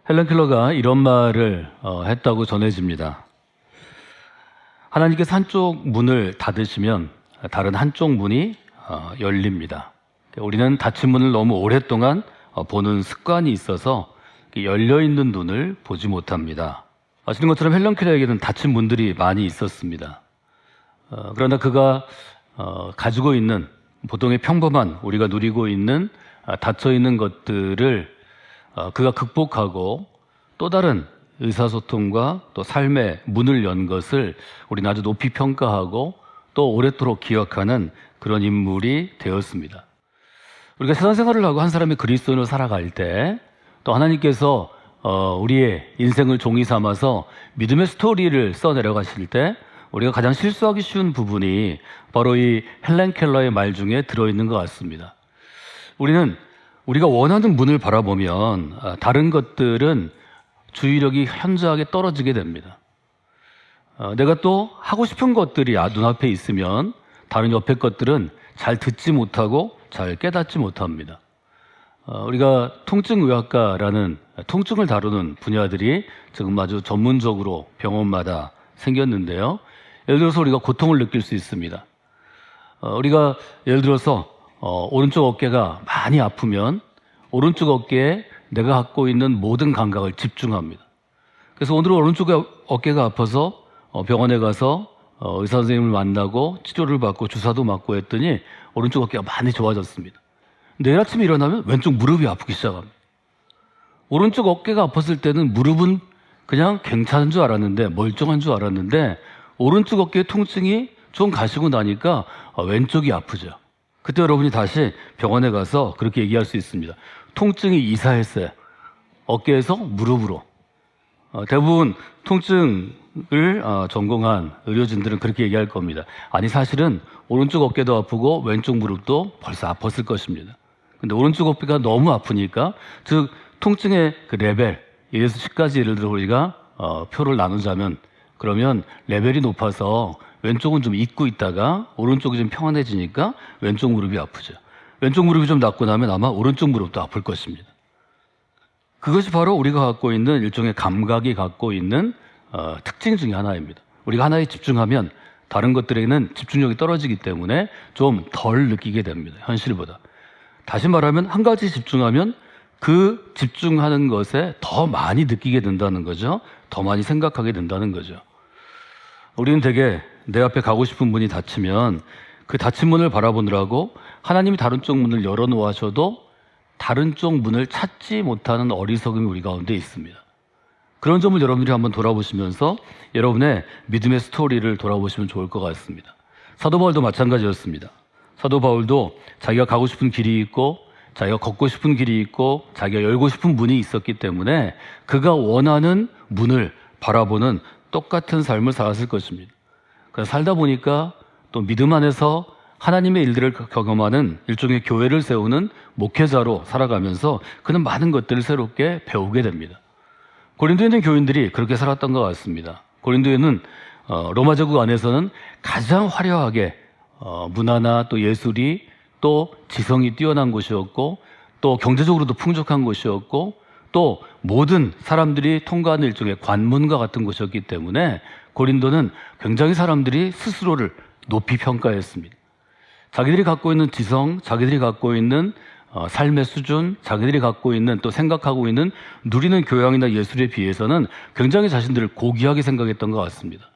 헬렌 켈러가 이런 말을 했다고 전해집니다. 하나님께서 한쪽 문을 닫으시면 다른 한쪽 문이 열립니다. 우리는 닫힌 문을 너무 오랫동안 보는 습관이 있어서 열려있는 눈을 보지 못합니다. 아시는 것처럼 헬렌 켈러에게는 닫힌 문들이 많이 있었습니다. 그러나 그가 가지고 있는 보통의 평범한 우리가 누리고 있는 닫혀있는 것들을 그가 극복하고 또 다른 의사소통과 또 삶의 문을 연 것을 우리는 아주 높이 평가하고 또 오랫도록 기억하는 그런 인물이 되었습니다. 우리가 세상 생활을 하고 한 사람이 그리스도인으로 살아갈 때 또 하나님께서 우리의 인생을 종이 삼아서 믿음의 스토리를 써내려가실 때 우리가 가장 실수하기 쉬운 부분이 바로 이 헬렌 켈러의 말 중에 들어있는 것 같습니다. 우리가 원하는 문을 바라보면 다른 것들은 주의력이 현저하게 떨어지게 됩니다. 내가 또 하고 싶은 것들이 눈앞에 있으면 다른 옆에 것들은 잘 듣지 못하고 잘 깨닫지 못합니다. 우리가 통증의학과라는 통증을 다루는 분야들이 지금 아주 전문적으로 병원마다 생겼는데요. 예를 들어서 우리가 고통을 느낄 수 있습니다. 우리가 예를 들어서 오른쪽 어깨가 많이 아프면 오른쪽 어깨에 내가 갖고 있는 모든 감각을 집중합니다. 그래서 오늘은 오른쪽 어깨가 아파서 병원에 가서 의사 선생님을 만나고 치료를 받고 주사도 맞고 했더니 오른쪽 어깨가 많이 좋아졌습니다. 내일 아침에 일어나면 왼쪽 무릎이 아프기 시작합니다. 오른쪽 어깨가 아팠을 때는 무릎은 그냥 괜찮은 줄 알았는데, 멀쩡한 줄 알았는데 오른쪽 어깨의 통증이 좀 가시고 나니까 왼쪽이 아프죠. 그때 여러분이 다시 병원에 가서 그렇게 얘기할 수 있습니다. 통증이 이사했어요. 어깨에서 무릎으로. 대부분 통증을 전공한 의료진들은 그렇게 얘기할 겁니다. 아니, 사실은 오른쪽 어깨도 아프고 왼쪽 무릎도 벌써 아팠을 것입니다. 근데 오른쪽 어깨가 너무 아프니까, 즉 통증의 그 레벨 1에서 10까지 예를 들어 우리가 표를 나누자면, 그러면 레벨이 높아서 왼쪽은 좀 잊고 있다가 오른쪽이 좀 평안해지니까 왼쪽 무릎이 아프죠. 왼쪽 무릎이 좀 낫고 나면 아마 오른쪽 무릎도 아플 것입니다. 그것이 바로 우리가 갖고 있는 일종의 감각이 갖고 있는 특징 중에 하나입니다. 우리가 하나에 집중하면 다른 것들에는 집중력이 떨어지기 때문에 좀 덜 느끼게 됩니다. 현실보다. 다시 말하면 한 가지 집중하면 그 집중하는 것에 더 많이 느끼게 된다는 거죠. 더 많이 생각하게 된다는 거죠. 우리는 되게 내 앞에 가고 싶은 문이 닫히면 그 닫힌 문을 바라보느라고 하나님이 다른 쪽 문을 열어놓으셔도 다른 쪽 문을 찾지 못하는 어리석음이 우리 가운데 있습니다. 그런 점을 여러분들이 한번 돌아보시면서 여러분의 믿음의 스토리를 돌아보시면 좋을 것 같습니다. 사도 바울도 마찬가지였습니다. 사도 바울도 자기가 가고 싶은 길이 있고 자기가 걷고 싶은 길이 있고 자기가 열고 싶은 문이 있었기 때문에 그가 원하는 문을 바라보는 똑같은 삶을 살았을 것입니다. 그래서 살다 보니까 또 믿음 안에서 하나님의 일들을 경험하는 일종의 교회를 세우는 목회자로 살아가면서 그는 많은 것들을 새롭게 배우게 됩니다. 고린도에 있는 교인들이 그렇게 살았던 것 같습니다. 고린도에는 로마 제국 안에서는 가장 화려하게 문화나 또 예술이 또 지성이 뛰어난 곳이었고 또 경제적으로도 풍족한 곳이었고 또 모든 사람들이 통과하는 일종의 관문과 같은 곳이었기 때문에 고린도는 굉장히 사람들이 스스로를 높이 평가했습니다. 자기들이 갖고 있는 지성, 자기들이 갖고 있는 삶의 수준, 자기들이 갖고 있는 또 생각하고 있는 누리는 교양이나 예술에 비해서는 굉장히 자신들을 고귀하게 생각했던 것 같습니다.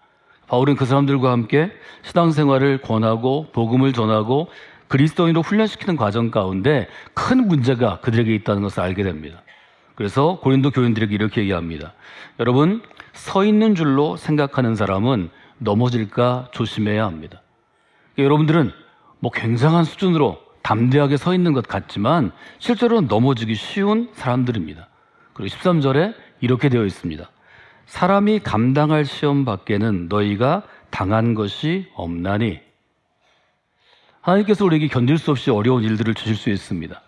바울은 그 사람들과 함께 신앙생활을 권하고 복음을 전하고 그리스도인으로 훈련시키는 과정 가운데 큰 문제가 그들에게 있다는 것을 알게 됩니다. 그래서 고린도 교인들에게 이렇게 얘기합니다. 여러분, 서 있는 줄로 생각하는 사람은 넘어질까 조심해야 합니다. 여러분들은 굉장한 수준으로 담대하게 서 있는 것 같지만 실제로는 넘어지기 쉬운 사람들입니다. 그리고 13절에 이렇게 되어 있습니다. 사람이 감당할 시험 밖에는 너희가 당한 것이 없나니. 하나님께서 우리에게 견딜 수 없이 어려운 일들을 주실 수 있습니다.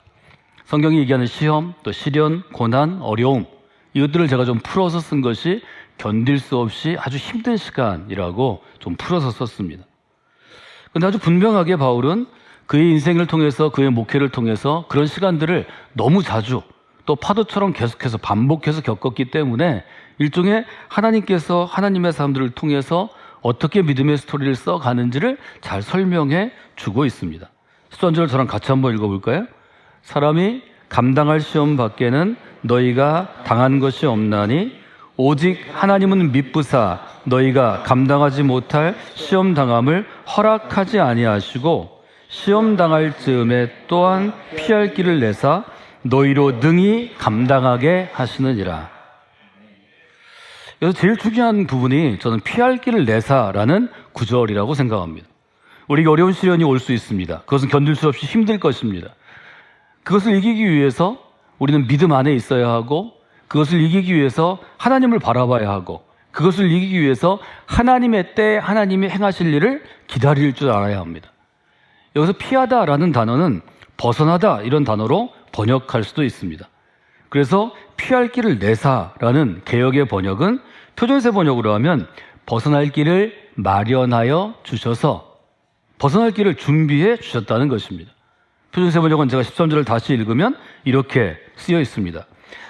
성경이 얘기하는 시험, 또 시련, 고난, 어려움, 이것들을 제가 좀 풀어서 쓴 것이 견딜 수 없이 아주 힘든 시간이라고 좀 풀어서 썼습니다. 그런데 아주 분명하게 바울은 그의 인생을 통해서, 그의 목회를 통해서 그런 시간들을 너무 자주 또 파도처럼 계속해서 반복해서 겪었기 때문에 일종의 하나님께서 하나님의 사람들을 통해서 어떻게 믿음의 스토리를 써가는지를 잘 설명해 주고 있습니다. 13절 저랑 같이 한번 읽어볼까요? 사람이 감당할 시험 밖에는 너희가 당한 것이 없나니 오직 하나님은 미쁘사 너희가 감당하지 못할 시험 당함을 허락하지 아니하시고 시험 당할 즈음에 또한 피할 길을 내사 너희로 능히 감당하게 하시느니라. 그래서 제일 중요한 부분이 저는 피할 길을 내사라는 구절이라고 생각합니다. 우리에게 어려운 시련이 올 수 있습니다. 그것은 견딜 수 없이 힘들 것입니다. 그것을 이기기 위해서 우리는 믿음 안에 있어야 하고, 그것을 이기기 위해서 하나님을 바라봐야 하고, 그것을 이기기 위해서 하나님의 때에 하나님이 행하실 일을 기다릴 줄 알아야 합니다. 여기서 피하다라는 단어는 벗어나다 이런 단어로 번역할 수도 있습니다. 그래서 피할 길을 내사라는 개역의 번역은 표준세 번역으로 하면 벗어날 길을 마련하여 주셔서 벗어날 길을 준비해 주셨다는 것입니다. 표준세 번역은 제가 13절을 다시 읽으면 이렇게 쓰여 있습니다.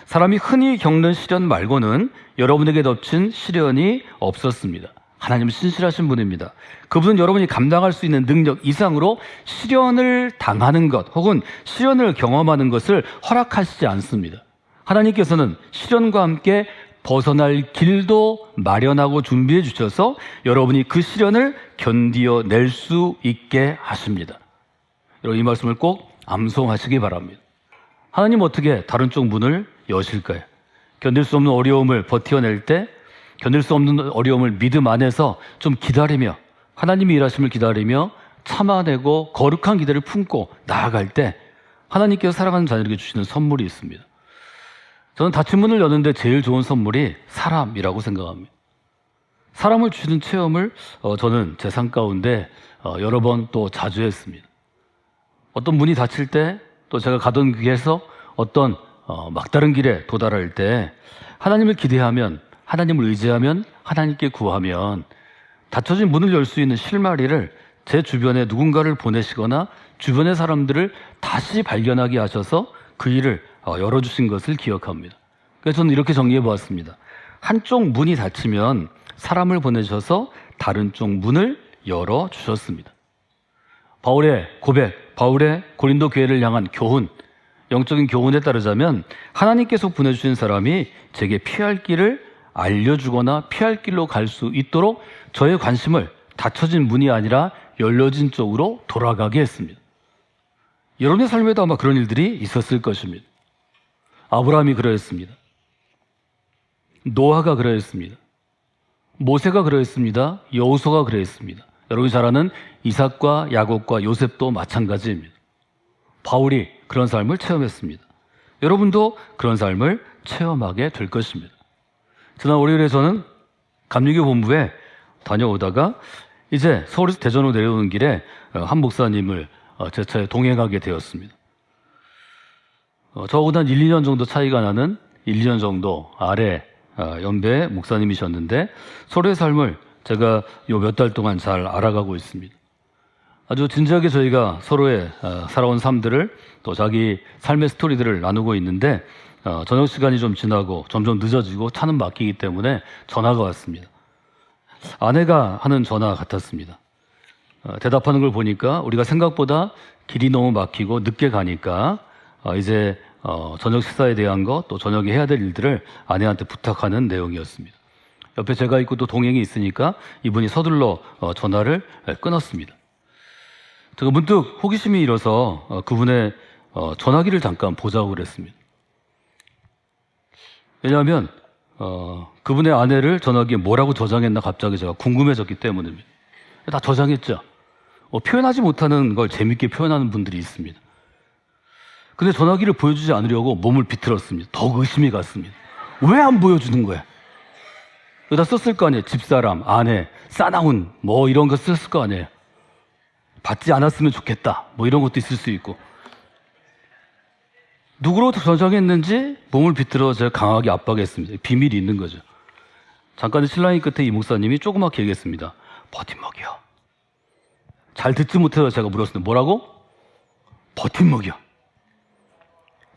사람이 흔히 겪는 시련 말고는 여러분에게 덮친 시련이 없었습니다. 하나님은 신실하신 분입니다. 그분은 여러분이 감당할 수 있는 능력 이상으로 시련을 당하는 것 혹은 시련을 경험하는 것을 허락하시지 않습니다. 하나님께서는 시련과 함께 벗어날 길도 마련하고 준비해 주셔서 여러분이 그 시련을 견디어낼 수 있게 하십니다. 여러분 이 말씀을 꼭 암송하시기 바랍니다. 하나님 어떻게 다른 쪽 문을 여실까요? 견딜 수 없는 어려움을 버텨낼 때 견딜 수 없는 어려움을 믿음 안에서 좀 기다리며 하나님이 일하심을 기다리며 참아내고 거룩한 기대를 품고 나아갈 때 하나님께서 사랑하는 자녀에게 주시는 선물이 있습니다. 저는 닫힌 문을 여는데 제일 좋은 선물이 사람이라고 생각합니다. 사람을 주시는 체험을 저는 제 삶 가운데 여러 번 또 자주 했습니다. 어떤 문이 닫힐 때 또 제가 가던 길에서 어떤 막다른 길에 도달할 때 하나님을 기대하면 하나님을 의지하면 하나님께 구하면 닫혀진 문을 열 수 있는 실마리를 제 주변에 누군가를 보내시거나 주변의 사람들을 다시 발견하게 하셔서 그 일을 열어주신 것을 기억합니다. 그래서 저는 이렇게 정리해 보았습니다. 한쪽 문이 닫히면 사람을 보내셔서 다른 쪽 문을 열어주셨습니다. 바울의 고백, 바울의 고린도 교회를 향한 교훈, 영적인 교훈에 따르자면 하나님께서 보내주신 사람이 제게 피할 길을 알려주거나 피할 길로 갈 수 있도록 저의 관심을 닫혀진 문이 아니라 열려진 쪽으로 돌아가게 했습니다. 여러분의 삶에도 아마 그런 일들이 있었을 것입니다. 아브라함이 그러했습니다. 노아가 그러했습니다. 모세가 그러했습니다. 여호수아가 그러했습니다. 여러분이 잘 아는 이삭과 야곱과 요셉도 마찬가지입니다. 바울이 그런 삶을 체험했습니다. 여러분도 그런 삶을 체험하게 될 것입니다. 지난 월요일에 저는 감리교 본부에 다녀오다가 이제 서울에서 대전으로 내려오는 길에 한 목사님을 제 차에 동행하게 되었습니다. 저보다 1, 2년 정도 차이가 나는 1, 2년 정도 아래 연배 목사님이셨는데 서로의 삶을 제가 요 몇 달 동안 잘 알아가고 있습니다. 아주 진지하게 저희가 서로의 살아온 삶들을 또 자기 삶의 스토리들을 나누고 있는데 저녁 시간이 좀 지나고 점점 늦어지고 차는 막히기 때문에 전화가 왔습니다. 아내가 하는 전화 같았습니다. 대답하는 걸 보니까 우리가 생각보다 길이 너무 막히고 늦게 가니까 이제 저녁 식사에 대한 것 또 저녁에 해야 될 일들을 아내한테 부탁하는 내용이었습니다. 옆에 제가 있고 또 동행이 있으니까 이분이 서둘러 전화를 끊었습니다. 제가 문득 호기심이 일어서 그분의 전화기를 잠깐 보자고 그랬습니다. 왜냐하면 그분의 아내를 전화기에 뭐라고 저장했나 갑자기 제가 궁금해졌기 때문입니다. 다 저장했죠. 표현하지 못하는 걸 재밌게 표현하는 분들이 있습니다. 근데 전화기를 보여주지 않으려고 몸을 비틀었습니다. 더욱 의심이 갔습니다. 왜 안 보여주는 거야? 여기다 썼을 거 아니에요. 집사람, 아내, 싸나운 뭐 이런 거 썼을 거 아니에요. 받지 않았으면 좋겠다 뭐 이런 것도 있을 수 있고 누구로 저장했는지 몸을 비틀어 제가 강하게 압박했습니다. 비밀이 있는 거죠. 잠깐의 신랑이 끝에 이 목사님이 조그맣게 얘기했습니다. 버팀목이요. 잘 듣지 못해서 제가 물었습니다. 뭐라고? 버팀목이요.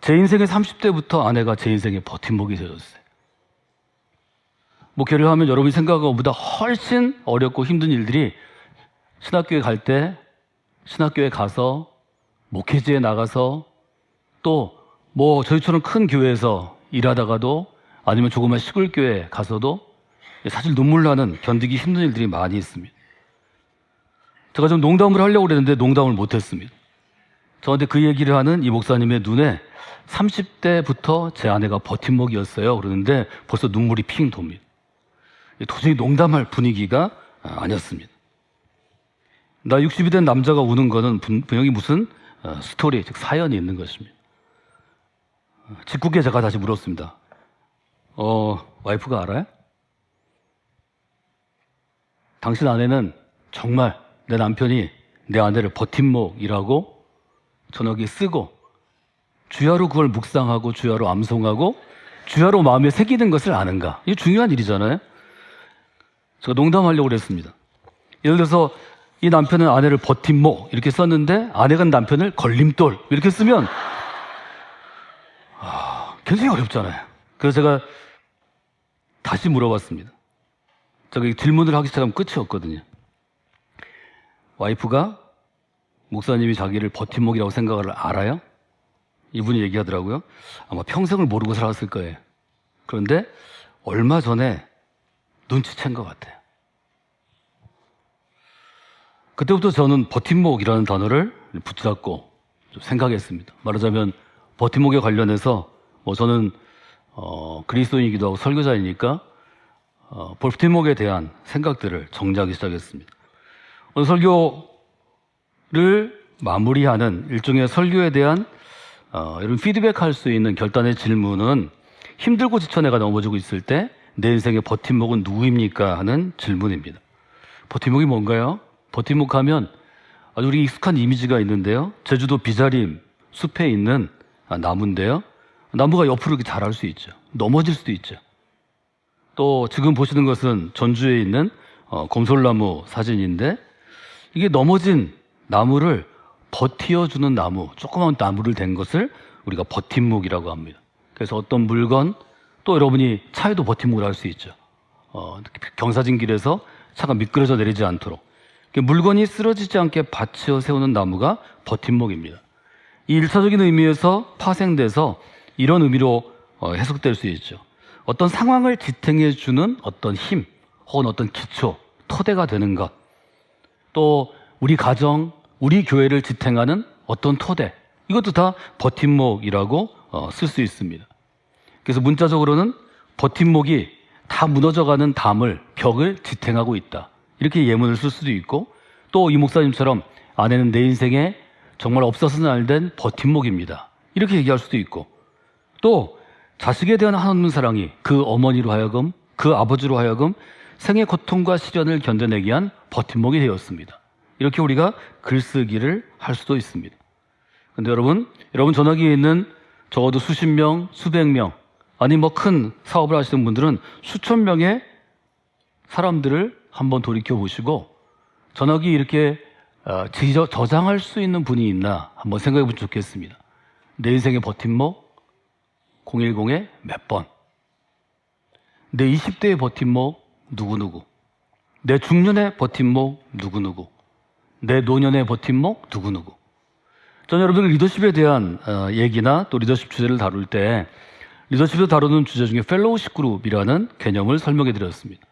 제 인생의 30대부터 아내가 제 인생의 버팀목이 되어줬어요. 목회를 하면 여러분이 생각한 것보다 훨씬 어렵고 힘든 일들이 신학교에 갈 때, 신학교에 가서, 목회지에 나가서, 또 뭐 저희처럼 큰 교회에서 일하다가도, 아니면 조그만 시골 교회에 가서도 사실 눈물 나는, 견디기 힘든 일들이 많이 있습니다. 제가 좀 농담을 하려고 그랬는데 농담을 못했습니다. 저한테 그 얘기를 하는 이 목사님의 눈에 30대부터 제 아내가 버팀목이었어요. 그러는데 벌써 눈물이 핑 돕니다. 도저히 농담할 분위기가 아니었습니다. 나 60이 된 남자가 우는 거는 분명히 무슨 스토리, 즉 사연이 있는 것입니다. 직후에 제가 다시 물었습니다. 와이프가 알아요? 당신 아내는 정말 내 남편이 내 아내를 버팀목이라고 저녁에 쓰고 주야로 그걸 묵상하고 주야로 암송하고 주야로 마음에 새기는 것을 아는가? 이게 중요한 일이잖아요. 제가 농담하려고 그랬습니다. 예를 들어서 이 남편은 아내를 버팀목 이렇게 썼는데 아내가 남편을 걸림돌 이렇게 쓰면 굉장히 어렵잖아요. 그래서 제가 다시 물어봤습니다. 제가 질문을 하기 시작하면 끝이 없거든요. 와이프가 목사님이 자기를 버팀목이라고 생각을 알아요? 이분이 얘기하더라고요. 아마 평생을 모르고 살았을 거예요. 그런데 얼마 전에 눈치챈 것 같아요. 그때부터 저는 버팀목이라는 단어를 붙잡고 좀 생각했습니다. 말하자면 버팀목에 관련해서 저는 그리스도인이기도 하고 설교자이니까 버팀목에 대한 생각들을 정리하기 시작했습니다. 오늘 설교를 마무리하는 일종의 설교에 대한 이런 피드백할 수 있는 결단의 질문은 힘들고 지쳐 내가 넘어지고 있을 때 내 인생의 버팀목은 누구입니까? 하는 질문입니다. 버팀목이 뭔가요? 버팀목 하면 아주 우리 익숙한 이미지가 있는데요. 제주도 비자림 숲에 있는 나무인데요. 나무가 옆으로 이렇게 자랄 수 있죠. 넘어질 수도 있죠. 또 지금 보시는 것은 전주에 있는 곰솔나무 사진인데 이게 넘어진 나무를 버티어주는 나무, 조그만 나무를 댄 것을 우리가 버팀목이라고 합니다. 그래서 어떤 물건, 또 여러분이 차에도 버팀목을 할 수 있죠. 경사진 길에서 차가 미끄러져 내리지 않도록 물건이 쓰러지지 않게 받쳐 세우는 나무가 버팀목입니다. 이 1차적인 의미에서 파생돼서 이런 의미로 해석될 수 있죠. 어떤 상황을 지탱해주는 어떤 힘, 혹은 어떤 기초, 토대가 되는 것, 또 우리 가정, 우리 교회를 지탱하는 어떤 토대, 이것도 다 버팀목이라고 쓸 수 있습니다. 그래서 문자적으로는 버팀목이 다 무너져가는 담을, 벽을 지탱하고 있다. 이렇게 예문을 쓸 수도 있고, 또 이 목사님처럼 아내는 내 인생에 정말 없어서는 안 된 버팀목입니다. 이렇게 얘기할 수도 있고, 또 자식에 대한 한없는 사랑이 그 어머니로 하여금, 그 아버지로 하여금 생의 고통과 시련을 견뎌내기 위한 버팀목이 되었습니다. 이렇게 우리가 글쓰기를 할 수도 있습니다. 근데 여러분 전화기에 있는 적어도 수십 명, 수백 명, 아니 큰 사업을 하시는 분들은 수천 명의 사람들을 한번 돌이켜 보시고 전화기 이렇게 저장할 수 있는 분이 있나 한번 생각해 보면 좋겠습니다. 내 인생의 버팀목 010에 몇 번, 내 20대의 버팀목 누구누구, 내 중년의 버팀목 누구누구, 내 노년의 버팀목 누구누구. 저는 여러분들 리더십에 대한 얘기나 또 리더십 주제를 다룰 때 리더십을 다루는 주제 중에 펠로우십 그룹이라는 개념을 설명해 드렸습니다.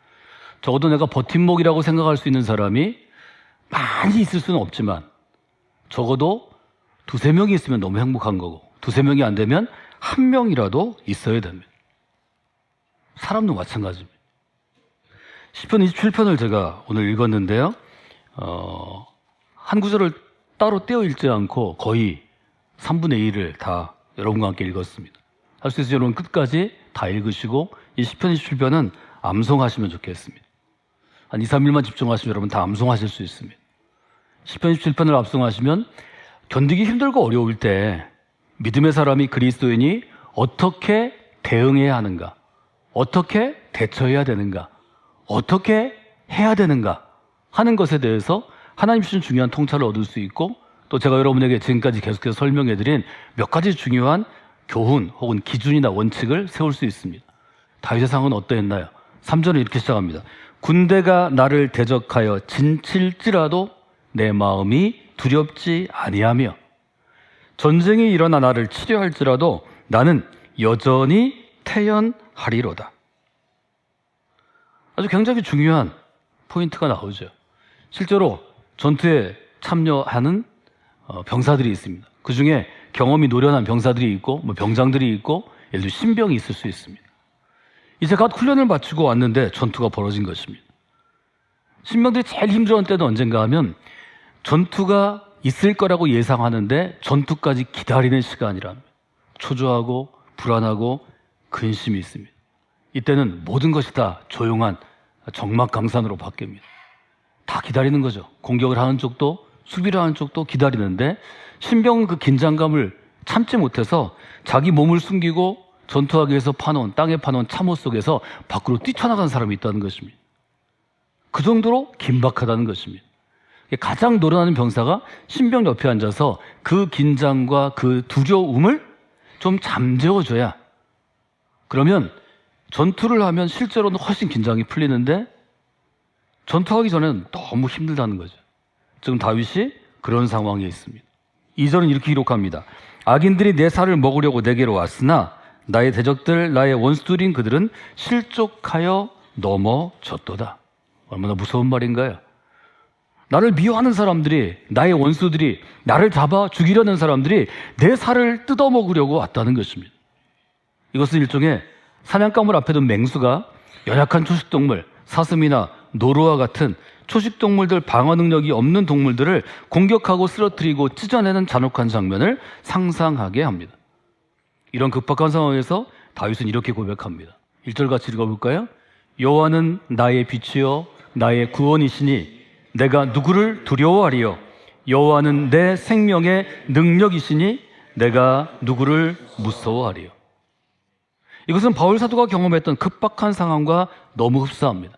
적어도 내가 버팀목이라고 생각할 수 있는 사람이 많이 있을 수는 없지만 적어도 두세 명이 있으면 너무 행복한 거고 두세 명이 안 되면 한 명이라도 있어야 됩니다. 사람도 마찬가지입니다. 시편 27편을 제가 오늘 읽었는데요. 한 구절을 따로 떼어 읽지 않고 거의 3분의 1을 다 여러분과 함께 읽었습니다. 할 수 있으면 여러분 끝까지 다 읽으시고 이 시편 27편은 암송하시면 좋겠습니다. 한 2, 3일만 집중하시면 여러분 다 암송하실 수 있습니다. 시편 27편을 암송하시면 견디기 힘들고 어려울 때 믿음의 사람이 그리스도인이 어떻게 대응해야 하는가, 어떻게 대처해야 되는가, 어떻게 해야 되는가 하는 것에 대해서 하나님 주신 중요한 통찰을 얻을 수 있고 또 제가 여러분에게 지금까지 계속해서 설명해드린 몇 가지 중요한 교훈 혹은 기준이나 원칙을 세울 수 있습니다. 다윗의 상은 어떠했나요? 3절은 이렇게 시작합니다. 군대가 나를 대적하여 진칠지라도 내 마음이 두렵지 아니하며 전쟁이 일어나 나를 치려할지라도 나는 여전히 태연하리로다. 아주 굉장히 중요한 포인트가 나오죠. 실제로 전투에 참여하는 병사들이 있습니다. 그 중에 경험이 노련한 병사들이 있고 병장들이 있고 예를 들어 신병이 있을 수 있습니다. 이제 갓 훈련을 마치고 왔는데 전투가 벌어진 것입니다. 신병들이 제일 힘들어하는 때는 언젠가 하면 전투가 있을 거라고 예상하는데 전투까지 기다리는 시간이랍니다. 초조하고 불안하고 근심이 있습니다. 이때는 모든 것이 다 조용한 적막강산으로 바뀝니다. 다 기다리는 거죠. 공격을 하는 쪽도 수비를 하는 쪽도 기다리는데 신병은 그 긴장감을 참지 못해서 자기 몸을 숨기고 전투하기 위해서 파놓은 땅에 파놓은 참호 속에서 밖으로 뛰쳐나간 사람이 있다는 것입니다. 그 정도로 긴박하다는 것입니다. 가장 노련하는 병사가 신병 옆에 앉아서 그 긴장과 그 두려움을 좀 잠재워줘야, 그러면 전투를 하면 실제로는 훨씬 긴장이 풀리는데 전투하기 전에는 너무 힘들다는 거죠. 지금 다윗이 그런 상황에 있습니다. 2절은 이렇게 기록합니다. 악인들이 내 살을 먹으려고 내게로 왔으나 나의 대적들, 나의 원수들인 그들은 실족하여 넘어졌도다. 얼마나 무서운 말인가요? 나를 미워하는 사람들이, 나의 원수들이, 나를 잡아 죽이려는 사람들이 내 살을 뜯어먹으려고 왔다는 것입니다. 이것은 일종의 사냥감을 앞에 둔 맹수가 연약한 초식동물, 사슴이나 노루와 같은 초식동물들 방어 능력이 없는 동물들을 공격하고 쓰러뜨리고 찢어내는 잔혹한 장면을 상상하게 합니다. 이런 급박한 상황에서 다윗은 이렇게 고백합니다. 1절 같이 읽어볼까요? 여호와는 나의 빛이요 나의 구원이시니 내가 누구를 두려워하리요? 여호와는 내 생명의 능력이시니 내가 누구를 무서워하리요? 이것은 바울 사도가 경험했던 급박한 상황과 너무 흡사합니다.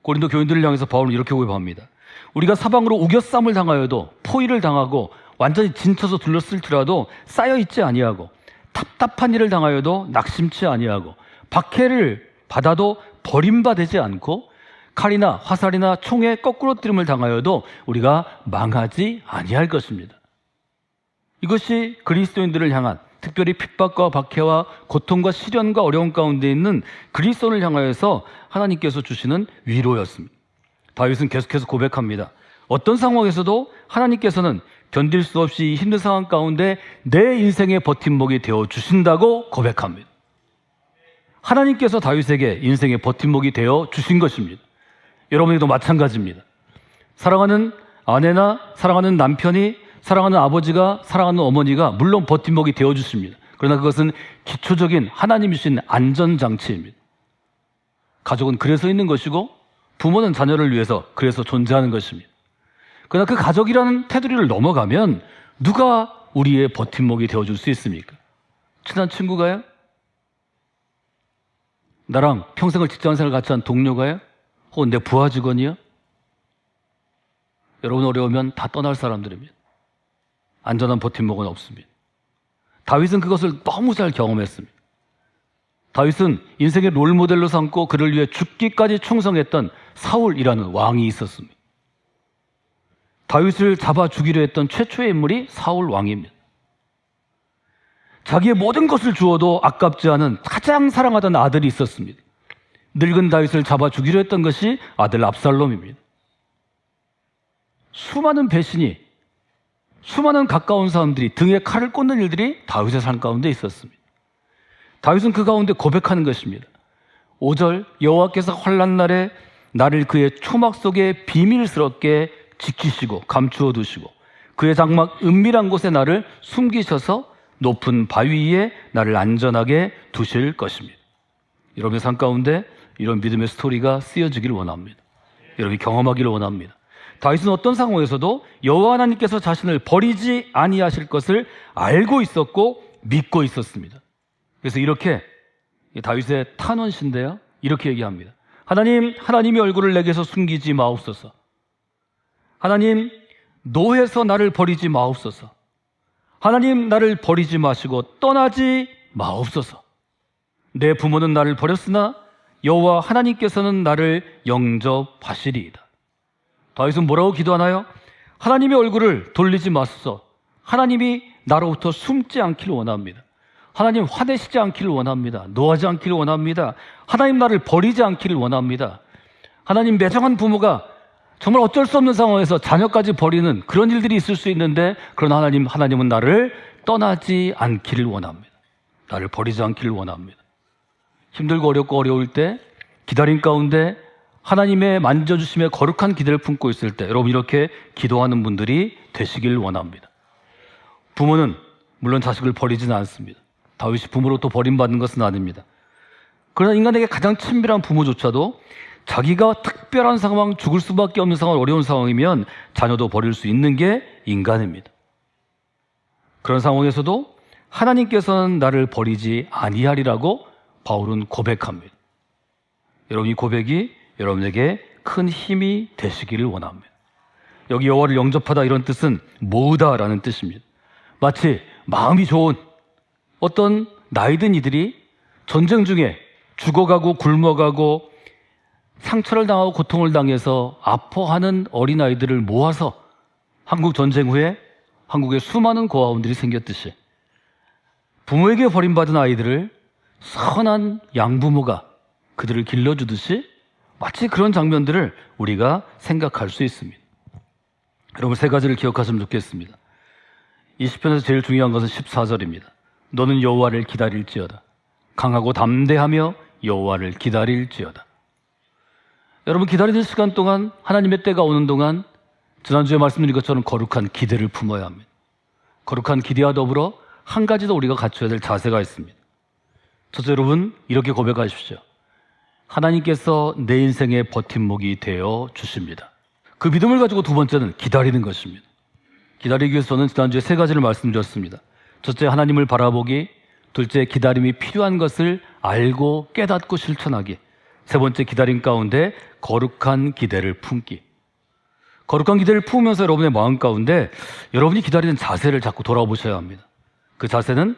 고린도 교인들을 향해서 바울은 이렇게 고백합니다. 우리가 사방으로 우겨쌈을 당하여도, 포위를 당하고 완전히 진쳐서 둘러쓸지라도 쌓여있지 아니하고, 답답한 일을 당하여도 낙심치 아니하고, 박해를 받아도 버림받지 않고, 칼이나 화살이나 총에 거꾸로뜨림을 당하여도 우리가 망하지 아니할 것입니다. 이것이 그리스도인들을 향한, 특별히 핍박과 박해와 고통과 시련과 어려움 가운데 있는 그리스도인을 향하여서 하나님께서 주시는 위로였습니다. 다윗은 계속해서 고백합니다. 어떤 상황에서도 하나님께서는 견딜 수 없이 힘든 상황 가운데 내 인생의 버팀목이 되어 주신다고 고백합니다. 하나님께서 다윗에게 인생의 버팀목이 되어 주신 것입니다. 여러분에게도 마찬가지입니다. 사랑하는 아내나 사랑하는 남편이, 사랑하는 아버지가, 사랑하는 어머니가 물론 버팀목이 되어 주십니다. 그러나 그것은 기초적인 하나님이 주신 안전장치입니다. 가족은 그래서 있는 것이고 부모는 자녀를 위해서 그래서 존재하는 것입니다. 그러나 그 가족이라는 테두리를 넘어가면 누가 우리의 버팀목이 되어줄 수 있습니까? 친한 친구가요? 나랑 평생을 직장생활 같이 한 동료가요? 혹은 내 부하 직원이요? 여러분 어려우면 다 떠날 사람들입니다. 안전한 버팀목은 없습니다. 다윗은 그것을 너무 잘 경험했습니다. 다윗은 인생의 롤모델로 삼고 그를 위해 죽기까지 충성했던 사울이라는 왕이 있었습니다. 다윗을 잡아 죽이려 했던 최초의 인물이 사울 왕입니다. 자기의 모든 것을 주어도 아깝지 않은 가장 사랑하던 아들이 있었습니다. 늙은 다윗을 잡아 죽이려 했던 것이 아들 압살롬입니다. 수많은 배신이, 수많은 가까운 사람들이 등에 칼을 꽂는 일들이 다윗의 삶 가운데 있었습니다. 다윗은 그 가운데 고백하는 것입니다. 5절, 여호와께서 환난 날에 나를 그의 초막 속에 비밀스럽게 지키시고 감추어 두시고 그의 장막 은밀한 곳에 나를 숨기셔서 높은 바위 위에 나를 안전하게 두실 것입니다. 여러분의 삶 가운데 이런 믿음의 스토리가 쓰여지기를 원합니다. 여러분이 경험하기를 원합니다. 다윗은 어떤 상황에서도 여호와 하나님께서 자신을 버리지 아니하실 것을 알고 있었고 믿고 있었습니다. 그래서 이렇게 다윗의 탄원신데요, 이렇게 얘기합니다. 하나님, 하나님의 얼굴을 내게서 숨기지 마옵소서. 하나님, 노해서 나를 버리지 마옵소서. 하나님 나를 버리지 마시고 떠나지 마옵소서. 내 부모는 나를 버렸으나 여호와 하나님께서는 나를 영접하시리이다. 다윗은 뭐라고 기도하나요? 하나님의 얼굴을 돌리지 마소서. 하나님이 나로부터 숨지 않기를 원합니다. 하나님 화내시지 않기를 원합니다. 노하지 않기를 원합니다. 하나님 나를 버리지 않기를 원합니다. 하나님, 매정한 부모가 정말 어쩔 수 없는 상황에서 자녀까지 버리는 그런 일들이 있을 수 있는데, 그러나 하나님은 나를 떠나지 않기를 원합니다. 나를 버리지 않기를 원합니다. 힘들고 어렵고 어려울 때 기다림 가운데 하나님의 만져주심에 거룩한 기대를 품고 있을 때 여러분 이렇게 기도하는 분들이 되시길 원합니다. 부모는 물론 자식을 버리지는 않습니다. 다윗이 부모로부터 버림받는 것은 아닙니다. 그러나 인간에게 가장 친밀한 부모조차도 자기가 특별한 상황, 죽을 수밖에 없는 상황, 어려운 상황이면 자녀도 버릴 수 있는 게 인간입니다. 그런 상황에서도 하나님께서는 나를 버리지 아니하리라고 바울은 고백합니다. 여러분, 이 고백이 여러분에게 큰 힘이 되시기를 원합니다. 여기 여호와를 영접하다, 이런 뜻은 모으다라는 뜻입니다. 마치 마음이 좋은 어떤 나이든 이들이 전쟁 중에 죽어가고 굶어가고 상처를 당하고 고통을 당해서 아파하는 어린아이들을 모아서 한국 전쟁 후에 한국에 수많은 고아원들이 생겼듯이 부모에게 버림받은 아이들을 선한 양부모가 그들을 길러주듯이 마치 그런 장면들을 우리가 생각할 수 있습니다. 여러분, 세 가지를 기억하시면 좋겠습니다. 이 시편에서 제일 중요한 것은 14절입니다. 너는 여호와를 기다릴지어다. 강하고 담대하며 여호와를 기다릴지어다. 여러분, 기다리는 시간 동안, 하나님의 때가 오는 동안 지난주에 말씀드린 것처럼 거룩한 기대를 품어야 합니다. 거룩한 기대와 더불어 한 가지 더 우리가 갖춰야 될 자세가 있습니다. 첫째, 여러분 이렇게 고백하십시오. 하나님께서 내 인생의 버팀목이 되어 주십니다. 그 믿음을 가지고 두 번째는 기다리는 것입니다. 기다리기 위해서는 지난주에 세 가지를 말씀드렸습니다. 첫째, 하나님을 바라보기. 둘째, 기다림이 필요한 것을 알고 깨닫고 실천하기. 세 번째, 기다림 가운데 거룩한 기대를 품기. 거룩한 기대를 품으면서 여러분의 마음 가운데 여러분이 기다리는 자세를 자꾸 돌아보셔야 합니다. 그 자세는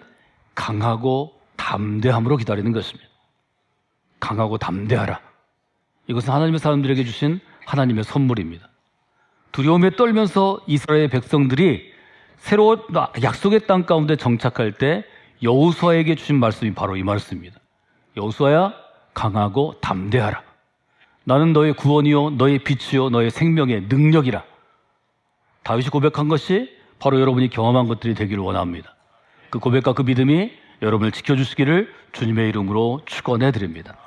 강하고 담대함으로 기다리는 것입니다. 강하고 담대하라. 이것은 하나님의 사람들에게 주신 하나님의 선물입니다. 두려움에 떨면서 이스라엘 백성들이 새로운 약속의 땅 가운데 정착할 때 여호수아에게 주신 말씀이 바로 이 말씀입니다. 여호수아야, 강하고 담대하라. 나는 너의 구원이요 너의 빛이요 너의 생명의 능력이라. 다윗이 고백한 것이 바로 여러분이 경험한 것들이 되기를 원합니다. 그 고백과 그 믿음이 여러분을 지켜주시기를 주님의 이름으로 축원해 드립니다.